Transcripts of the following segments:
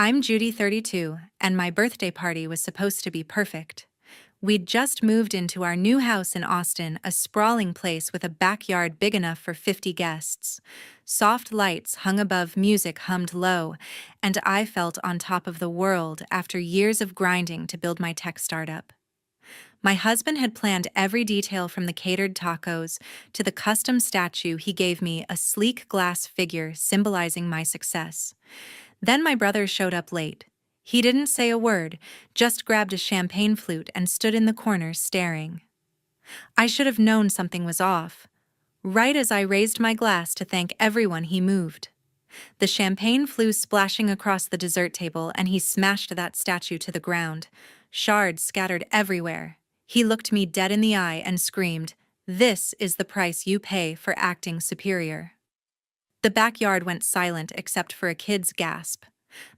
I'm Judy, 32, and my birthday party was supposed to be perfect. We'd just moved into our new house in Austin, a sprawling place with a backyard big enough for 50 guests. Soft lights hung above, music hummed low, and I felt on top of the world after years of grinding to build my tech startup. My husband had planned every detail from the catered tacos to the custom statue he gave me, a sleek glass figure symbolizing my success. Then my brother showed up late. He didn't say a word, just grabbed a champagne flute and stood in the corner staring. I should have known something was off. Right as I raised my glass to thank everyone, he moved. The champagne flew splashing across the dessert table, and he smashed that statue to the ground. Shards scattered everywhere. He looked me dead in the eye and screamed, "This is the price you pay for acting superior." The backyard went silent except for a kid's gasp.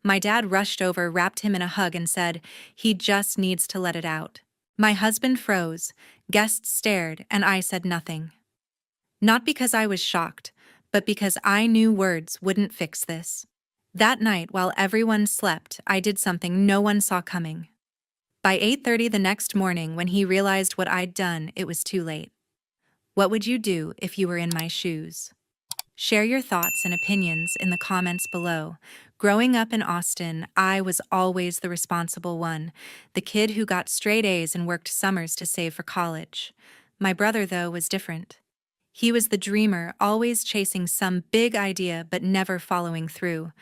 My dad rushed over, wrapped him in a hug, and said, "He just needs to let it out." My husband froze, guests stared, and I said nothing. Not because I was shocked, but because I knew words wouldn't fix this. That night, while everyone slept, I did something no one saw coming. By 8:30 the next morning, when he realized what I'd done, it was too late. What would you do if you were in my shoes? Share your thoughts and opinions in the comments below. Growing up in Austin, I was always the responsible one, the kid who got straight A's and worked summers to save for college. My brother, though, was different. He was the dreamer, always chasing some big idea but never following through.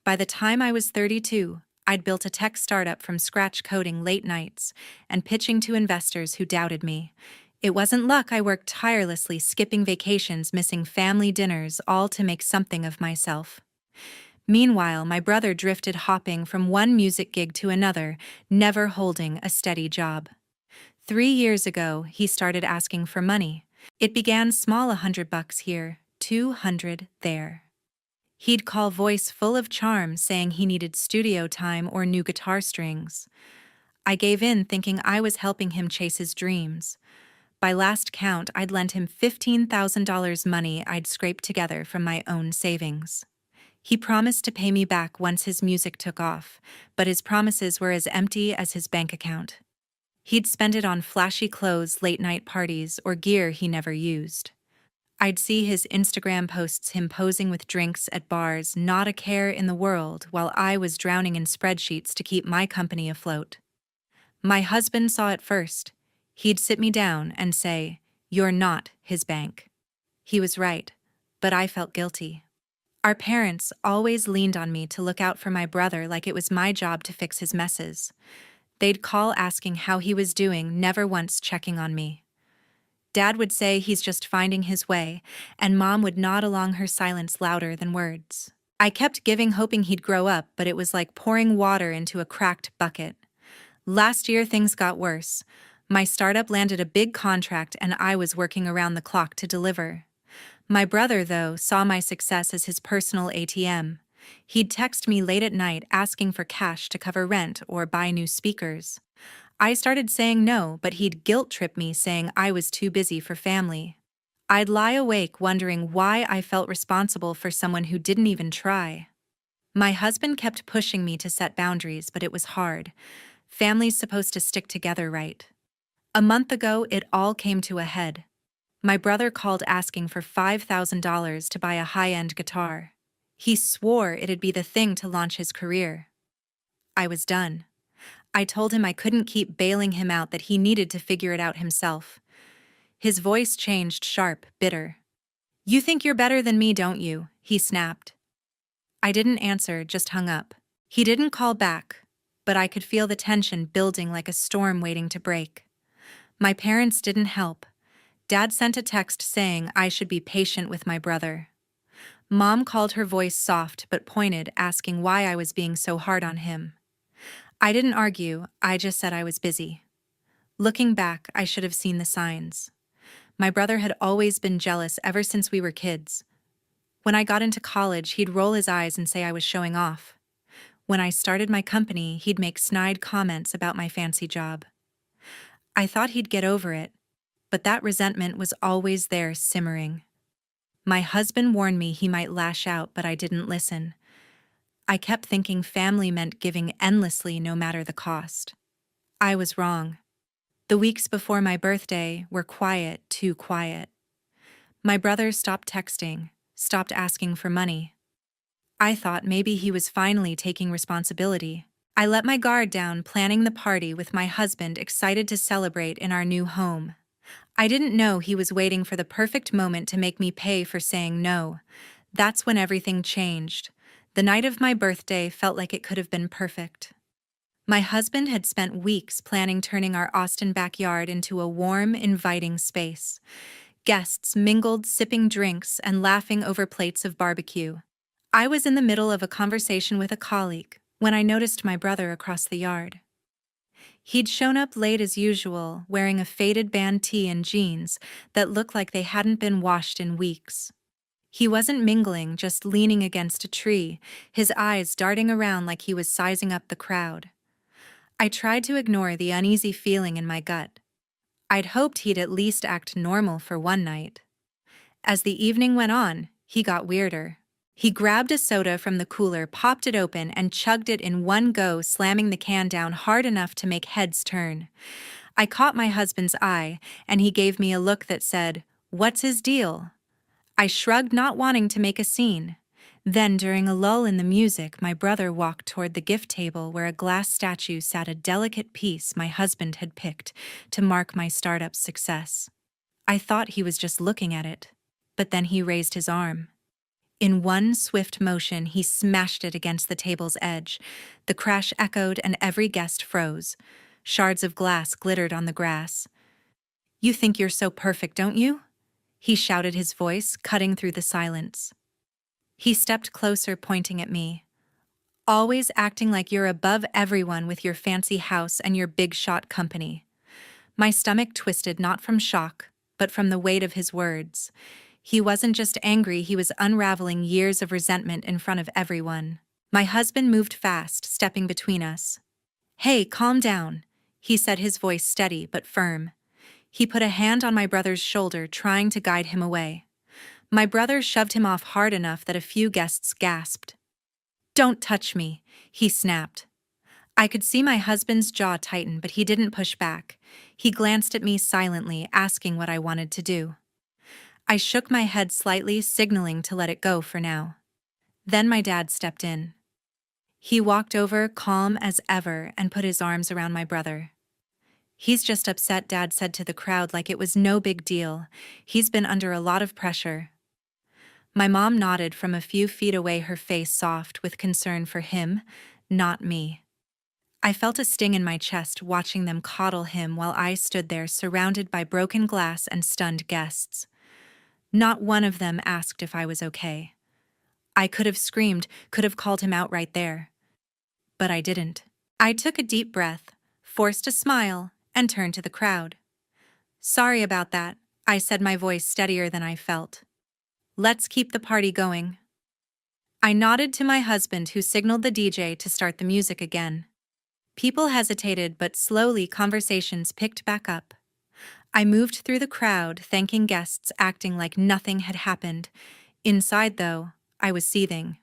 By the time I was 32, I'd built a tech startup from scratch, coding late nights and pitching to investors who doubted me. It wasn't luck. I worked tirelessly, skipping vacations, missing family dinners, all to make something of myself. Meanwhile, my brother drifted, hopping from one music gig to another, never holding a steady job. 3 years ago, he started asking for money. It began small, $100 here, 200 there. He'd call, voice full of charm, saying he needed studio time or new guitar strings. I gave in, thinking I was helping him chase his dreams. By last count, I'd lent him $15,000, money I'd scraped together from my own savings. He promised to pay me back once his music took off, but his promises were as empty as his bank account. He'd spend it on flashy clothes, late-night parties, or gear he never used. I'd see his Instagram posts, him posing with drinks at bars, not a care in the world, while I was drowning in spreadsheets to keep my company afloat. My husband saw it first. He'd sit me down and say, "You're not his bank." He was right, but I felt guilty. Our parents always leaned on me to look out for my brother, like it was my job to fix his messes. They'd call asking how he was doing, never once checking on me. Dad would say he's just finding his way, and Mom would nod along, her silence louder than words. I kept giving, hoping he'd grow up, but it was like pouring water into a cracked bucket. Last year, things got worse. My startup landed a big contract, and I was working around the clock to deliver. My brother, though, saw my success as his personal ATM. He'd text me late at night asking for cash to cover rent or buy new speakers. I started saying no, but he'd guilt-trip me, saying I was too busy for family. I'd lie awake wondering why I felt responsible for someone who didn't even try. My husband kept pushing me to set boundaries, but it was hard. Family's supposed to stick together, right? A month ago, it all came to a head. My brother called asking for $5,000 to buy a high-end guitar. He swore it'd be the thing to launch his career. I was done. I told him I couldn't keep bailing him out, that he needed to figure it out himself. His voice changed, sharp, bitter. "You think you're better than me, don't you?" he snapped. I didn't answer, just hung up. He didn't call back, but I could feel the tension building like a storm waiting to break. My parents didn't help. Dad sent a text saying I should be patient with my brother. Mom called, her voice soft but pointed, asking why I was being so hard on him. I didn't argue, I just said I was busy. Looking back, I should have seen the signs. My brother had always been jealous ever since we were kids. When I got into college, he'd roll his eyes and say I was showing off. When I started my company, he'd make snide comments about my fancy job. I thought he'd get over it, but that resentment was always there, simmering. My husband warned me he might lash out, but I didn't listen. I kept thinking family meant giving endlessly no matter the cost. I was wrong. The weeks before my birthday were quiet, too quiet. My brother stopped texting, stopped asking for money. I thought maybe he was finally taking responsibility. I let my guard down, planning the party with my husband, excited to celebrate in our new home. I didn't know he was waiting for the perfect moment to make me pay for saying no. That's when everything changed. The night of my birthday felt like it could have been perfect. My husband had spent weeks planning turning our Austin backyard into a warm, inviting space. Guests mingled, sipping drinks and laughing over plates of barbecue. I was in the middle of a conversation with a colleague when I noticed my brother across the yard. He'd shown up late as usual, wearing a faded band tee and jeans that looked like they hadn't been washed in weeks. He wasn't mingling, just leaning against a tree, his eyes darting around like he was sizing up the crowd. I tried to ignore the uneasy feeling in my gut. I'd hoped he'd at least act normal for one night. As the evening went on, he got weirder. He grabbed a soda from the cooler, popped it open, and chugged it in one go, slamming the can down hard enough to make heads turn. I caught my husband's eye, and he gave me a look that said, "What's his deal?" I shrugged, not wanting to make a scene. Then, during a lull in the music, my brother walked toward the gift table where a glass statue sat, a delicate piece my husband had picked to mark my startup's success. I thought he was just looking at it, but then he raised his arm. In one swift motion, he smashed it against the table's edge. The crash echoed and every guest froze. Shards of glass glittered on the grass. "You think you're so perfect, don't you?" he shouted, his voice cutting through the silence. He stepped closer, pointing at me. "Always acting like you're above everyone with your fancy house and your big shot company." My stomach twisted, not from shock, but from the weight of his words. He wasn't just angry, he was unraveling years of resentment in front of everyone. My husband moved fast, stepping between us. "Hey, calm down," he said, his voice steady but firm. He put a hand on my brother's shoulder, trying to guide him away. My brother shoved him off hard enough that a few guests gasped. "Don't touch me," he snapped. I could see my husband's jaw tighten, but he didn't push back. He glanced at me silently, asking what I wanted to do. I shook my head slightly, signaling to let it go for now. Then my dad stepped in. He walked over, calm as ever, and put his arms around my brother. "He's just upset," Dad said to the crowd, like it was no big deal. "He's been under a lot of pressure." My mom nodded from a few feet away, her face soft with concern for him, not me. I felt a sting in my chest watching them coddle him while I stood there surrounded by broken glass and stunned guests. Not one of them asked if I was okay. I could have screamed, could have called him out right there. But I didn't. I took a deep breath, forced a smile, and turned to the crowd. "Sorry about that," I said, my voice steadier than I felt. "Let's keep the party going." I nodded to my husband, who signaled the DJ to start the music again. People hesitated, but slowly conversations picked back up. I moved through the crowd, thanking guests, acting like nothing had happened. Inside, though, I was seething.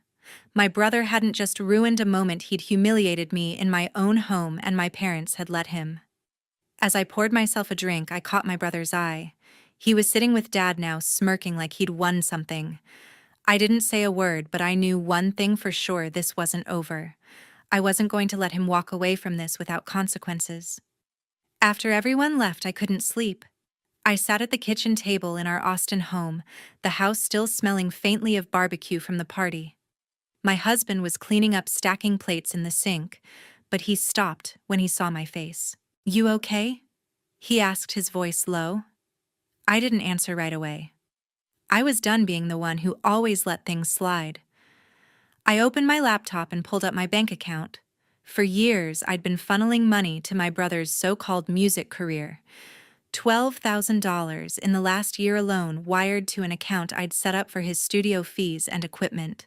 My brother hadn't just ruined a moment, he'd humiliated me in my own home, and my parents had let him. As I poured myself a drink, I caught my brother's eye. He was sitting with Dad now, smirking like he'd won something. I didn't say a word, but I knew one thing for sure: this wasn't over. I wasn't going to let him walk away from this without consequences. After everyone left, I couldn't sleep. I sat at the kitchen table in our Austin home, the house still smelling faintly of barbecue from the party. My husband was cleaning up stacking plates in the sink, but he stopped when he saw my face. "You okay?" he asked, his voice low. I didn't answer right away. I was done being the one who always let things slide. I opened my laptop and pulled up my bank account. For years, I'd been funneling money to my brother's so-called music career. $12,000 in the last year alone, wired to an account I'd set up for his studio fees and equipment.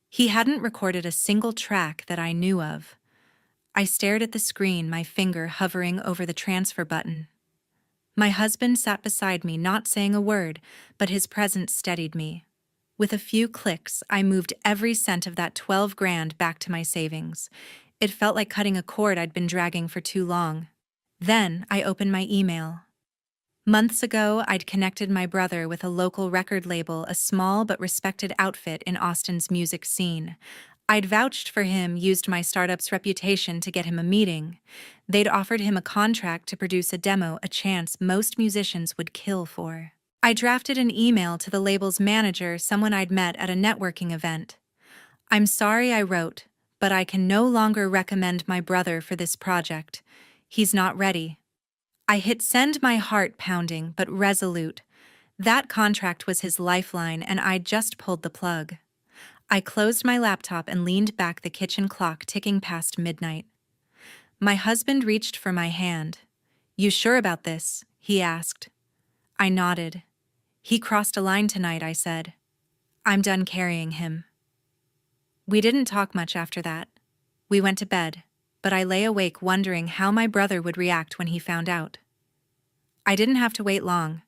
He hadn't recorded a single track that I knew of. I stared at the screen, my finger hovering over the transfer button. My husband sat beside me, not saying a word, but his presence steadied me. With a few clicks, I moved every cent of that 12 grand back to my savings. It felt like cutting a cord I'd been dragging for too long. Then I opened my email. Months ago, I'd connected my brother with a local record label, a small but respected outfit in Austin's music scene. I'd vouched for him, used my startup's reputation to get him a meeting. They'd offered him a contract to produce a demo, a chance most musicians would kill for. I drafted an email to the label's manager, someone I'd met at a networking event. "I'm sorry," I wrote, "but I can no longer recommend my brother for this project. He's not ready." I hit send, my heart pounding but resolute. That contract was his lifeline, and I'd just pulled the plug. I closed my laptop and leaned back, the kitchen clock ticking past midnight. My husband reached for my hand. "You sure about this?" he asked. I nodded. "He crossed a line tonight," I said. "I'm done carrying him." We didn't talk much after that. We went to bed, but I lay awake wondering how my brother would react when he found out. I didn't have to wait long.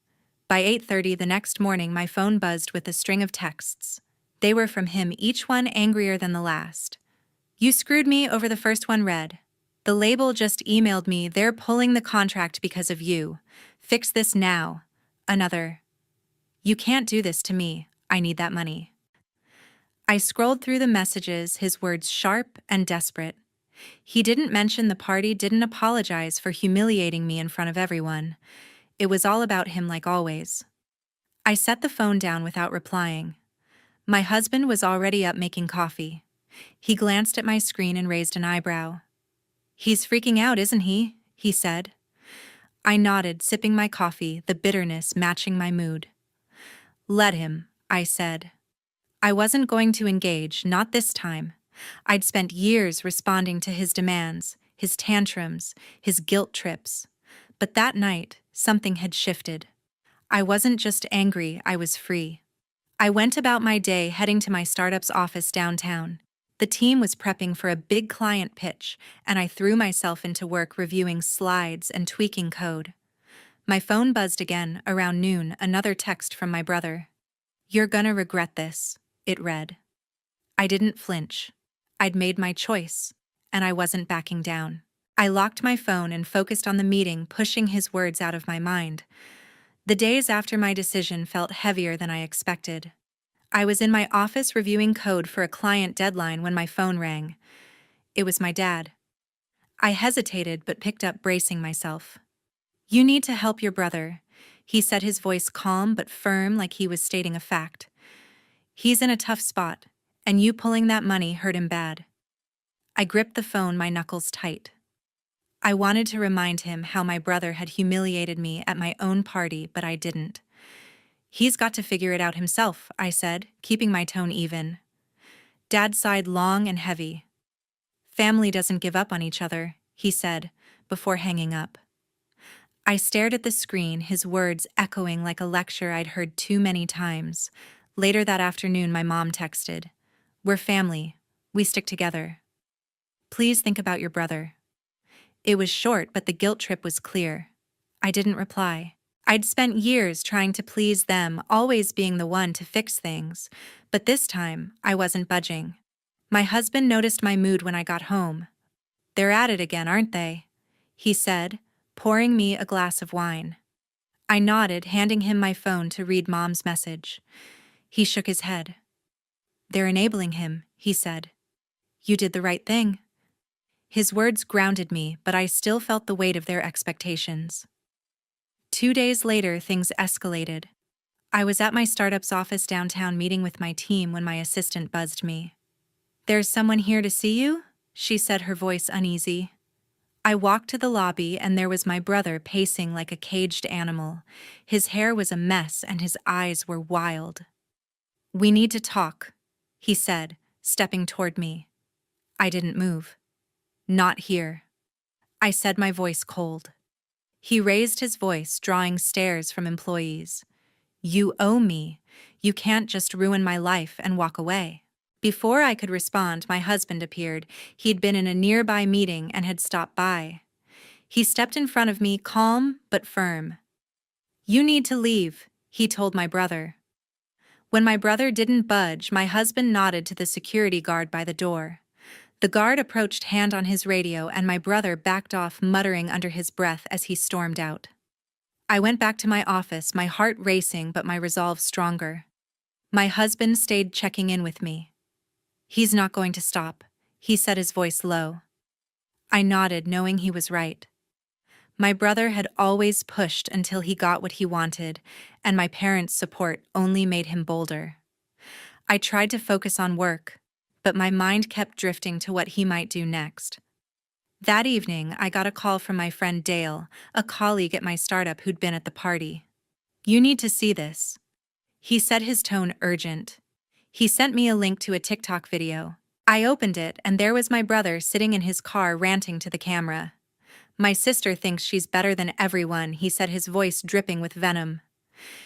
By 8:30 the next morning, my phone buzzed with a string of texts. They were from him, each one angrier than the last. "You screwed me over," the first one read. "The label just emailed me. They're pulling the contract because of you. Fix this now." Another, "You can't do this to me. I need that money." I scrolled through the messages, his words sharp and desperate. He didn't mention the party, didn't apologize for humiliating me in front of everyone. It was all about him, like always. I set the phone down without replying. My husband was already up making coffee. He glanced at my screen and raised an eyebrow. "He's freaking out, isn't he?" he said. I nodded, sipping my coffee, the bitterness matching my mood. "Let him," I said. I wasn't going to engage, not this time. I'd spent years responding to his demands, his tantrums, his guilt trips. But that night, something had shifted. I wasn't just angry, I was free. I went about my day, heading to my startup's office downtown. The team was prepping for a big client pitch, and I threw myself into work, reviewing slides and tweaking code. My phone buzzed again, around noon, another text from my brother. "You're gonna regret this," it read. I didn't flinch. I'd made my choice, and I wasn't backing down. I locked my phone and focused on the meeting, pushing his words out of my mind. The days after my decision felt heavier than I expected. I was in my office reviewing code for a client deadline when my phone rang. It was my dad. I hesitated but picked up, bracing myself. "You need to help your brother," he said, his voice calm but firm, like he was stating a fact. "He's in a tough spot, and you pulling that money hurt him bad." I gripped the phone, my knuckles tight. I wanted to remind him how my brother had humiliated me at my own party, but I didn't. "He's got to figure it out himself," I said, keeping my tone even. Dad sighed long and heavy. "Family doesn't give up on each other," he said, before hanging up. I stared at the screen, his words echoing like a lecture I'd heard too many times. Later that afternoon, my mom texted, "We're family. We stick together. Please think about your brother." It was short, but the guilt trip was clear. I didn't reply. I'd spent years trying to please them, always being the one to fix things, but this time I wasn't budging. My husband noticed my mood when I got home. "They're at it again, aren't they?" he said, pouring me a glass of wine. I nodded, handing him my phone to read Mom's message. He shook his head. "They're enabling him," he said. "You did the right thing." His words grounded me, but I still felt the weight of their expectations. 2 days later, things escalated. I was at my startup's office downtown meeting with my team when my assistant buzzed me. "There's someone here to see you," she said, her voice uneasy. I walked to the lobby, and there was my brother pacing like a caged animal. His hair was a mess and his eyes were wild. "We need to talk," he said, stepping toward me. I didn't move. "Not here," I said, my voice cold. He raised his voice, drawing stares from employees. "You owe me. You can't just ruin my life and walk away." Before I could respond, my husband appeared. He'd been in a nearby meeting and had stopped by. He stepped in front of me, calm but firm. "You need to leave," he told my brother. When my brother didn't budge, my husband nodded to the security guard by the door. The guard approached hand on his radio, and my brother backed off, muttering under his breath as he stormed out. I went back to my office, my heart racing but my resolve stronger. My husband stayed checking in with me. "He's not going to stop," he said, his voice low. I nodded, knowing he was right. My brother had always pushed until he got what he wanted, and my parents' support only made him bolder. I tried to focus on work, but my mind kept drifting to what he might do next. That evening, I got a call from my friend Dale, a colleague at my startup who'd been at the party. "You need to see this," he said, his tone urgent. He sent me a link to a TikTok video. I opened it, and there was my brother sitting in his car ranting to the camera. "My sister thinks she's better than everyone," he said, his voice dripping with venom.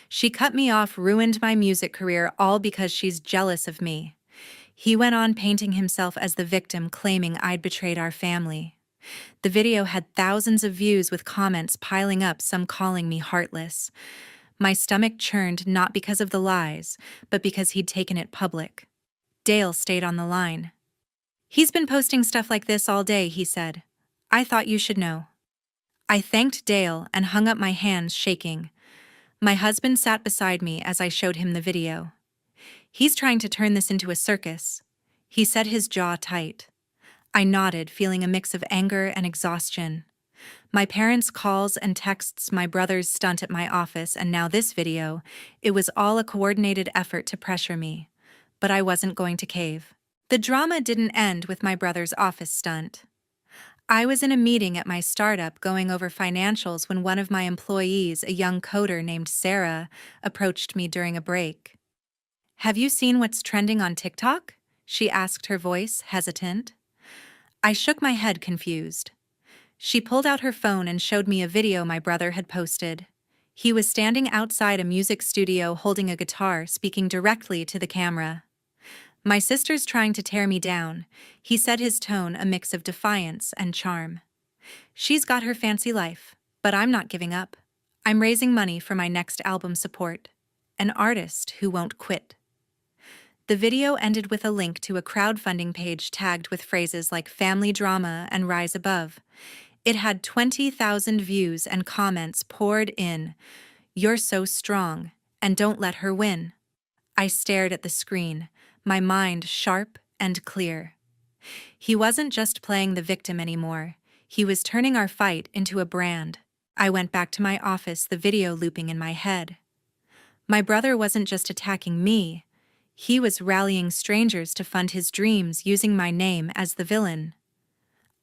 "She cut me off, ruined my music career, all because she's jealous of me." He went on, painting himself as the victim, claiming I'd betrayed our family. The video had thousands of views, with comments piling up, some calling me heartless. My stomach churned, not because of the lies, but because he'd taken it public. Dale stayed on the line. "He's been posting stuff like this all day," he said. "I thought you should know." I thanked Dale and hung up, my hands shaking. My husband sat beside me as I showed him the video. "He's trying to turn this into a circus," he said, his jaw tight. I nodded, feeling a mix of anger and exhaustion. My parents' calls and texts, my brother's stunt at my office, and now this video, it was all a coordinated effort to pressure me. But I wasn't going to cave. The drama didn't end with my brother's office stunt. I was in a meeting at my startup going over financials when one of my employees, a young coder named Sarah, approached me during a break. "Have you seen what's trending on TikTok?" she asked, her voice hesitant. I shook my head, confused. She pulled out her phone and showed me a video my brother had posted. He was standing outside a music studio holding a guitar, speaking directly to the camera. "My sister's trying to tear me down," he said, his tone a mix of defiance and charm. "She's got her fancy life, but I'm not giving up. I'm raising money for my next album support. An artist who won't quit." The video ended with a link to a crowdfunding page tagged with phrases like "family drama" and "rise above." It had 20,000 views, and comments poured in. "You're so strong, and don't let her win." I stared at the screen, my mind sharp and clear. He wasn't just playing the victim anymore. He was turning our fight into a brand. I went back to my office, the video looping in my head. My brother wasn't just attacking me. He was rallying strangers to fund his dreams, using my name as the villain.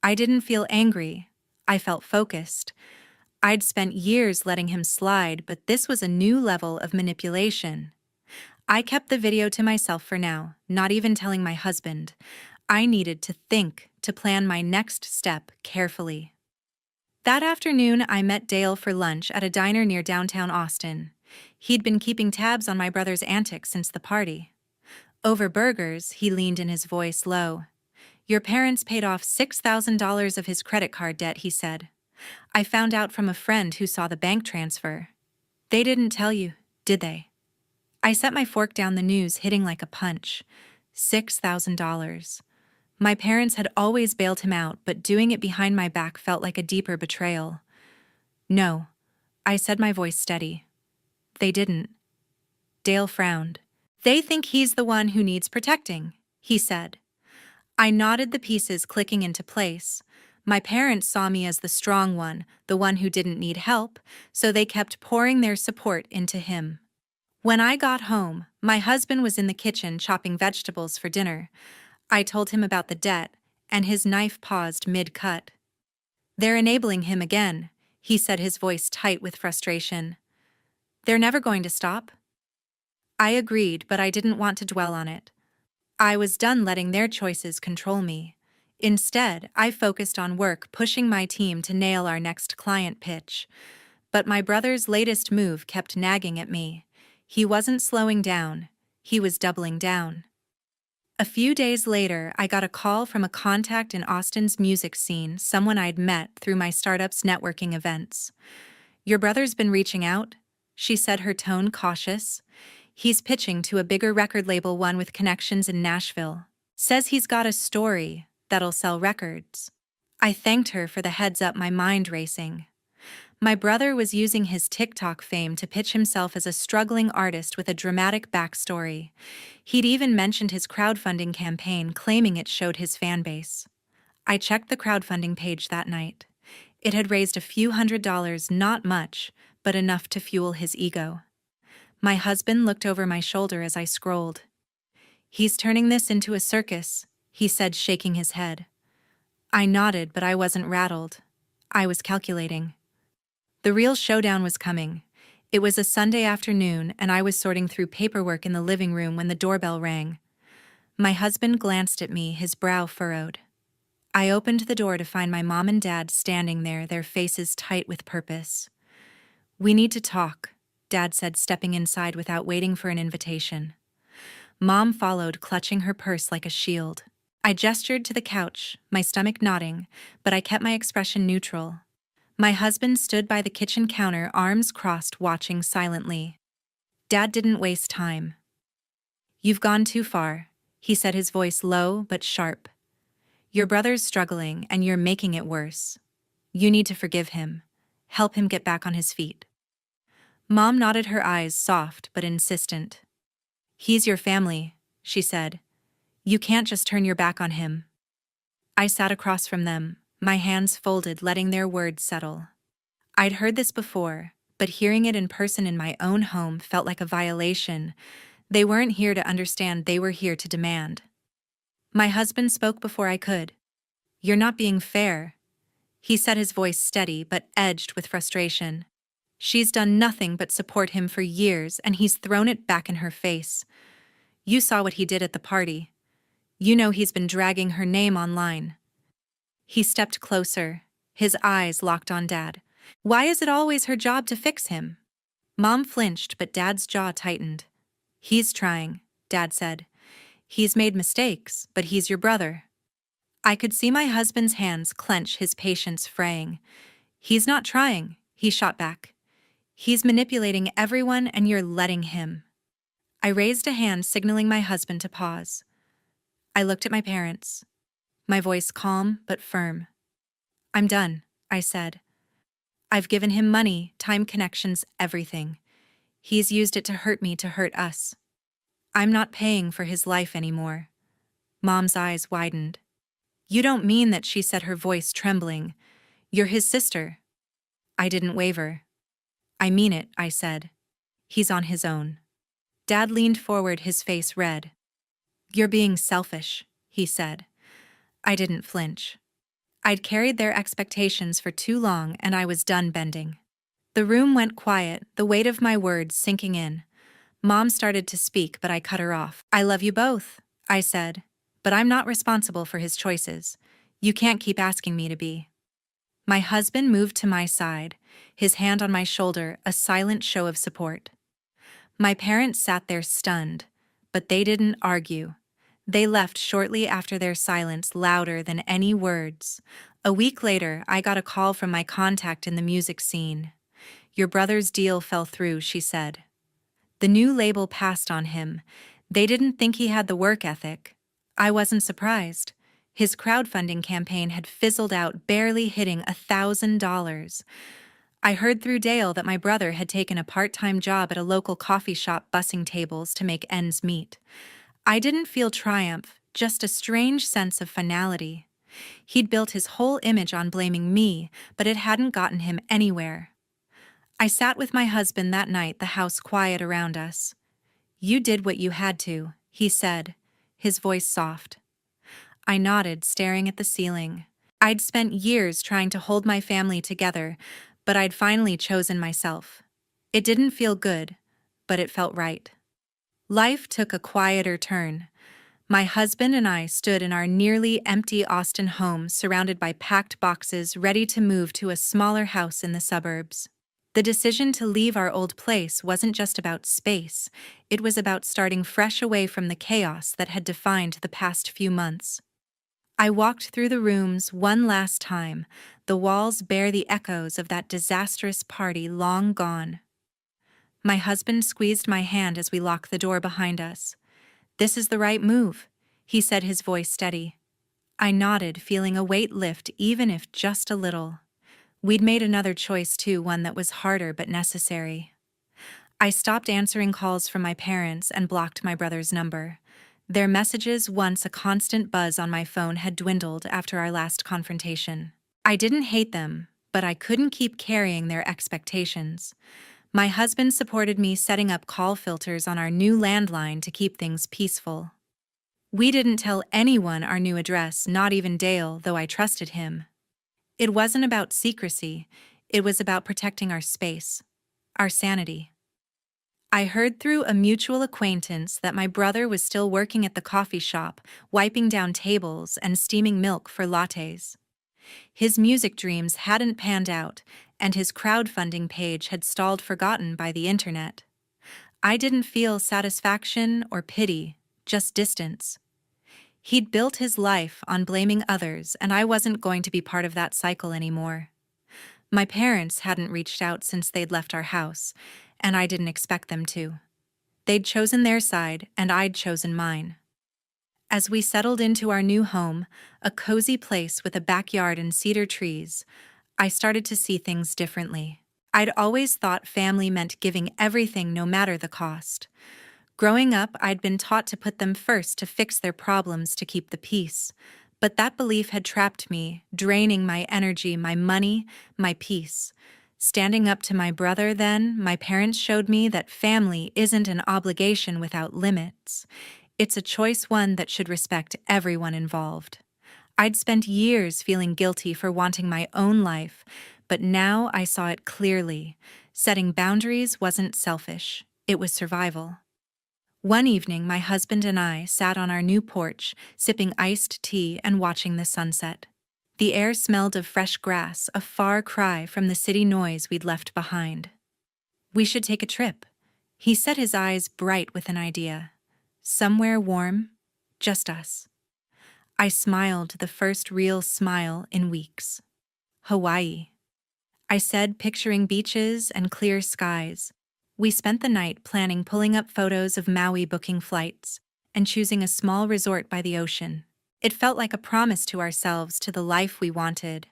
I didn't feel angry. I felt focused. I'd spent years letting him slide, but this was a new level of manipulation. I kept the video to myself for now, not even telling my husband. I needed to think, to plan my next step carefully. That afternoon, I met Dale for lunch at a diner near downtown Austin. He'd been keeping tabs on my brother's antics since the party. Over burgers, he leaned in, his voice low. "Your parents paid off $6,000 of his credit card debt," he said. "I found out from a friend who saw the bank transfer." "They didn't tell you, did they?" I set my fork down, the news hitting like a punch. $6,000. My parents had always bailed him out, but doing it behind my back felt like a deeper betrayal. "No," I said, my voice steady. "They didn't." Dale frowned. "They think he's the one who needs protecting," he said. I nodded, the pieces clicking into place. My parents saw me as the strong one, the one who didn't need help, so they kept pouring their support into him. When I got home, my husband was in the kitchen chopping vegetables for dinner. I told him about the debt, and his knife paused mid-cut. "They're enabling him again," he said, his voice tight with frustration. "They're never going to stop." I agreed, but I didn't want to dwell on it. I was done letting their choices control me. Instead, I focused on work, pushing my team to nail our next client pitch. But my brother's latest move kept nagging at me. He wasn't slowing down. He was doubling down. A few days later, I got a call from a contact in Austin's music scene, someone I'd met through my startup's networking events. "Your brother's been reaching out," she said, her tone cautious. He's pitching to a bigger record label, one with connections in Nashville. Says he's got a story that'll sell records. I thanked her for the heads up, my mind racing. My brother was using his TikTok fame to pitch himself as a struggling artist with a dramatic backstory. He'd even mentioned his crowdfunding campaign, claiming it showed his fan base. I checked the crowdfunding page that night. It had raised a few $100s, not much, but enough to fuel his ego. My husband looked over my shoulder as I scrolled. "He's turning this into a circus," he said, shaking his head. I nodded, but I wasn't rattled. I was calculating. The real showdown was coming. It was a Sunday afternoon, and I was sorting through paperwork in the living room when the doorbell rang. My husband glanced at me, his brow furrowed. I opened the door to find my mom and dad standing there, their faces tight with purpose. "We need to talk," Dad said, stepping inside without waiting for an invitation. Mom followed, clutching her purse like a shield. I gestured to the couch, my stomach nodding, but I kept my expression neutral. My husband stood by the kitchen counter, arms crossed, watching silently. Dad didn't waste time. "You've gone too far," he said, his voice low but sharp. "Your brother's struggling, and you're making it worse. You need to forgive him. Help him get back on his feet." Mom nodded, her eyes soft but insistent. "He's your family," she said. "You can't just turn your back on him." I sat across from them, my hands folded, letting their words settle. I'd heard this before, but hearing it in person in my own home felt like a violation. They weren't here to understand, they were here to demand. My husband spoke before I could. "You're not being fair," he said, his voice steady but edged with frustration. "She's done nothing but support him for years, and he's thrown it back in her face. You saw what he did at the party. You know he's been dragging her name online." He stepped closer, his eyes locked on Dad. "Why is it always her job to fix him?" Mom flinched, but Dad's jaw tightened. "He's trying," Dad said. "He's made mistakes, but he's your brother." I could see my husband's hands clench, his patience fraying. "He's not trying," he shot back. "He's manipulating everyone, and you're letting him." I raised a hand, signaling my husband to pause. I looked at my parents, my voice calm but firm. "I'm done," I said. "I've given him money, time, connections, everything. He's used it to hurt me, to hurt us. I'm not paying for his life anymore." Mom's eyes widened. "You don't mean that," she said, her voice trembling. "You're his sister." I didn't waver. "I mean it," I said. "He's on his own." Dad leaned forward, his face red. "You're being selfish," he said. I didn't flinch. I'd carried their expectations for too long, and I was done bending. The room went quiet, the weight of my words sinking in. Mom started to speak, but I cut her off. "I love you both," I said, "but I'm not responsible for his choices. You can't keep asking me to be." My husband moved to my side, his hand on my shoulder, a silent show of support. My parents sat there stunned, but they didn't argue. They left shortly after, their silence louder than any words. A week later, I got a call from my contact in the music scene. "Your brother's deal fell through," she said. "The new label passed on him. They didn't think he had the work ethic." I wasn't surprised. His crowdfunding campaign had fizzled out, barely hitting $1,000. I heard through Dale that my brother had taken a part-time job at a local coffee shop, bussing tables to make ends meet. I didn't feel triumph, just a strange sense of finality. He'd built his whole image on blaming me, but it hadn't gotten him anywhere. I sat with my husband that night, the house quiet around us. "You did what you had to," he said, his voice soft. I nodded, staring at the ceiling. I'd spent years trying to hold my family together, but I'd finally chosen myself. It didn't feel good, but it felt right. Life took a quieter turn. My husband and I stood in our nearly empty Austin home, surrounded by packed boxes, ready to move to a smaller house in the suburbs. The decision to leave our old place wasn't just about space, it was about starting fresh, away from the chaos that had defined the past few months. I walked through the rooms one last time, the walls bear the echoes of that disastrous party long gone. My husband squeezed my hand as we locked the door behind us. "This is the right move," he said, his voice steady. I nodded, feeling a weight lift even if just a little. We'd made another choice too, one that was harder but necessary. I stopped answering calls from my parents and blocked my brother's number. Their messages, once a constant buzz on my phone, had dwindled after our last confrontation. I didn't hate them, but I couldn't keep carrying their expectations. My husband supported me setting up call filters on our new landline to keep things peaceful. We didn't tell anyone our new address, not even Dale, though I trusted him. It wasn't about secrecy, it was about protecting our space, our sanity. I heard through a mutual acquaintance that my brother was still working at the coffee shop, wiping down tables and steaming milk for lattes. His music dreams hadn't panned out, and his crowdfunding page had stalled, forgotten by the internet. I didn't feel satisfaction or pity, just distance. He'd built his life on blaming others, and I wasn't going to be part of that cycle anymore. My parents hadn't reached out since they'd left our house, and I didn't expect them to. They'd chosen their side, and I'd chosen mine. As we settled into our new home, a cozy place with a backyard and cedar trees, I started to see things differently. I'd always thought family meant giving everything no matter the cost. Growing up, I'd been taught to put them first, to fix their problems, to keep the peace. But that belief had trapped me, draining my energy, my money, my peace. Standing up to my brother then, my parents showed me that family isn't an obligation without limits. It's a choice, one that should respect everyone involved. I'd spent years feeling guilty for wanting my own life, but now I saw it clearly. Setting boundaries wasn't selfish, it was survival. One evening, my husband and I sat on our new porch, sipping iced tea and watching the sunset. The air smelled of fresh grass, a far cry from the city noise we'd left behind. "We should take a trip," he said, his eyes bright with an idea. "Somewhere warm, just us." I smiled, the first real smile in weeks. "Hawaii," I said, picturing beaches and clear skies. We spent the night planning, pulling up photos of Maui, booking flights, and choosing a small resort by the ocean. It felt like a promise to ourselves, to the life we wanted.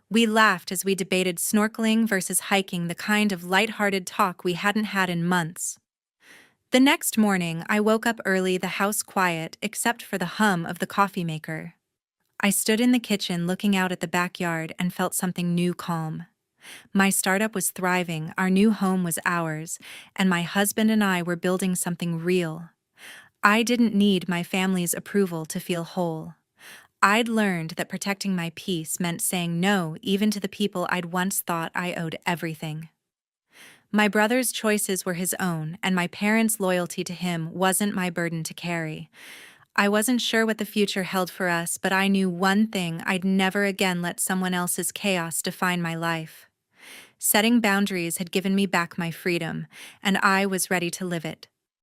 We laughed as we debated snorkeling versus hiking, the kind of lighthearted talk we hadn't had in months. The next morning, I woke up early, the house quiet except for the hum of the coffee maker. I stood in the kitchen looking out at the backyard and felt something new, calm. My startup was thriving, our new home was ours, and my husband and I were building something real. I didn't need my family's approval to feel whole. I'd learned that protecting my peace meant saying no even to the people I'd once thought I owed everything. My brother's choices were his own, and my parents' loyalty to him wasn't my burden to carry. I wasn't sure what the future held for us, but I knew one thing: I'd never again let someone else's chaos define my life. Setting boundaries had given me back my freedom, and I was ready to live it.